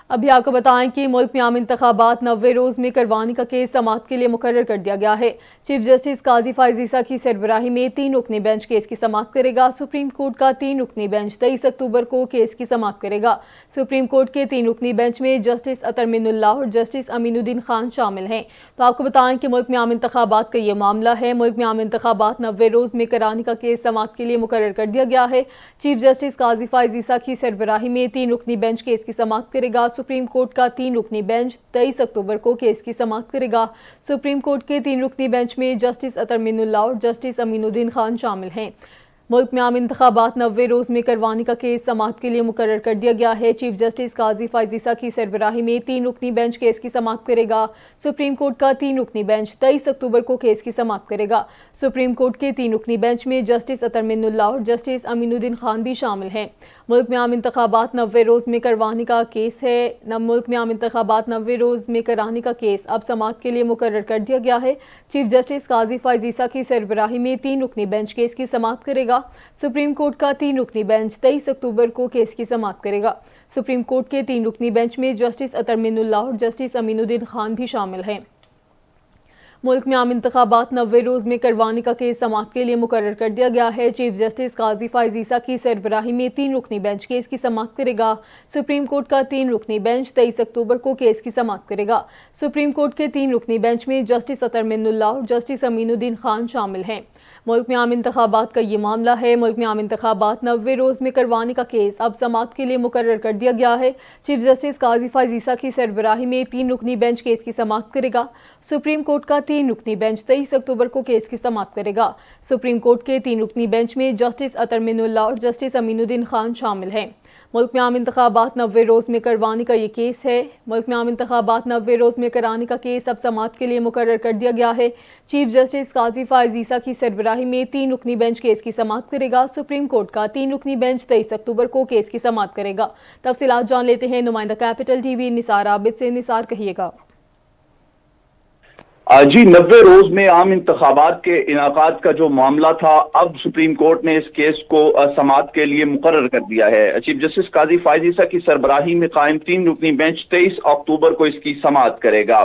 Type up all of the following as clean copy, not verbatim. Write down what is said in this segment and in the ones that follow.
ابھی آپ کو بتائیں کہ ملک میں عام انتخابات 90 روز میں کروانے کا کیس سماعت کے لیے مقرر کر دیا گیا ہے۔ چیف جسٹس قاضی فائز عیسیٰ کی سربراہی میں 3 رکنی بینچ کیس کی سماعت کرے گا۔ سپریم کورٹ کا 3 رکنی بینچ 23 اکتوبر کو کیس کی سماعت کرے گا۔ سپریم کورٹ کے 3 رکنی بینچ میں جسٹس اطہر من اللہ اور جسٹس امین الدین خان شامل ہیں۔ تو آپ کو بتائیں کہ ملک میں عام انتخابات کا یہ معاملہ ہے۔ ملک میں عام انتخابات 90 روز میں کرانے کا کیس سماعت کے لیے مقرر کر دیا گیا ہے۔ چیف جسٹس قاضی فائز عیسیٰ کی سربراہی میں 3 رکنی بینچ کیس کی سماعت کرے گا۔ سپریم کورٹ کا 3 رکنی بینچ 23 اکتوبر کو کیس کی سماعت کرے گا۔ سپریم کورٹ کے 3 رکنی بینچ میں جسٹس اطہر من اللہ اور جسٹس امین الدین خان شامل ہیں۔ ملک میں عام انتخابات 90 روز میں کروانے کا کیس سماعت کے لیے مقرر کر دیا گیا ہے۔ چیف جسٹس قاضی فائز عیسیٰ کی سربراہی میں 3 رکنی بینچ کیس کی سماعت کرے گا۔ سپریم کورٹ کا 3 رکنی بینچ 23 اکتوبر کو کیس کی سماعت کرے گا۔ سپریم کورٹ کے 3 رکنی بینچ میں جسٹس اطہر من اللہ اور جسٹس امین الدین خان بھی شامل ہیں۔ ملک میں عام انتخابات 90 روز میں کروانے کا کیس ہے۔ ملک میں عام انتخابات 90 روز میں کرانے کا کیس اب سماعت کے لیے مقرر کر دیا گیا ہے۔ چیف جسٹس قاضی فائز عیسیٰ کی سربراہی میں 3 رکنی بینچ کیس کی سماعت کرے گا۔ سپریم کورٹ کا 3 رکنی بینچ 23 اکتوبر کو کیس کی سماعت کرے گا۔ سپریم کورٹ کے 3 رکنی بینچ میں جسٹس اطہر من اللہ اور جسٹس امین الدین خان بھی شامل ہیں۔ ملک میں عام انتخابات 90 روز میں کروانے کا کیس سماعت کے لیے مقرر کر دیا گیا ہے۔ چیف جسٹس قاضی فائز عیسیٰ کی سربراہی میں 3 رکنی بینچ کیس کی سماعت کرے گا۔ سپریم کورٹ کا 3 رکنی بینچ 23 اکتوبر کو کیس کی سماعت کرے گا۔ سپریم کورٹ کے 3 رکنی بینچ میں جسٹس اطہر من اللہ اور جسٹس امین الدین خان شامل ہیں۔ ملک میں عام انتخابات کا یہ معاملہ ہے۔ ملک میں عام انتخابات 90 روز میں کروانے کا کیس اب سماعت کے لیے مقرر کر دیا گیا ہے۔ چیف جسٹس قاضی فائز عیسیٰ کی سربراہی میں 3 رکنی بینچ کیس کی سماعت کرے گا۔ سپریم کورٹ کا 3 رکنی بینچ 23 اکتوبر کو کیس کی سماعت کرے گا۔ سپریم کورٹ کے 3 رکنی بینچ میں جسٹس اطہر من اللہ اور جسٹس امین الدین خان شامل ہیں۔ ملک میں عام انتخابات 90 روز میں کروانے کا یہ کیس ہے۔ ملک میں عام انتخابات 90 روز میں کرانے کا کیس اب سماعت کے لیے مقرر کر دیا گیا ہے۔ چیف جسٹس قاضی فائز عیسیٰ کی سربراہی میں 3 رکنی بینچ کیس کی سماعت کرے گا۔ سپریم کورٹ کا 3 رکنی بینچ 23 اکتوبر کو کیس کی سماعت کرے گا۔ تفصیلات جان لیتے ہیں نمائندہ کیپٹل ٹی وی نثار عابد سے۔ نثار، کہیے گا۔ جی، 90 روز میں عام انتخابات کے انعقاد کا جو معاملہ تھا، اب سپریم کورٹ نے اس کیس کو سماعت کے لیے مقرر کر دیا ہے۔ چیف جسٹس قاضی فائز عیسیٰ کی سربراہی میں قائم 3 رکنی بینچ 23 اکتوبر کو اس کی سماعت کرے گا۔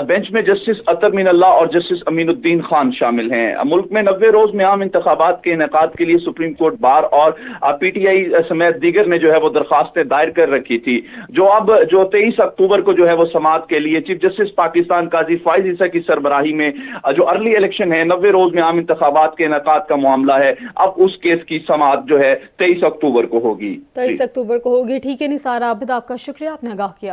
بینچ میں جسٹس اطہر من اللہ اور جسٹس امین الدین خان شامل ہیں۔ ملک میں 90 روز میں عام انتخابات کے انعقاد کے لیے سپریم کورٹ بار اور پی ٹی آئی سمیت دیگر نے جو ہے وہ درخواستیں دائر کر رکھی تھی، جو 23 اکتوبر کو جو ہے وہ سماعت کے لیے چیف جسٹس پاکستان قاضی فائز عیسیٰ کی سربراہی میں جو ارلی الیکشن ہے، 90 روز میں عام انتخابات کے انعقاد کا معاملہ ہے، اب اس کیس کی سماعت جو ہے 23 اکتوبر کو ہوگی۔ 23 اکتوبر کو ہوگی۔ ٹھیک ہے نثار عابد، آپ کا شکریہ، آپ نے آگاہ کیا۔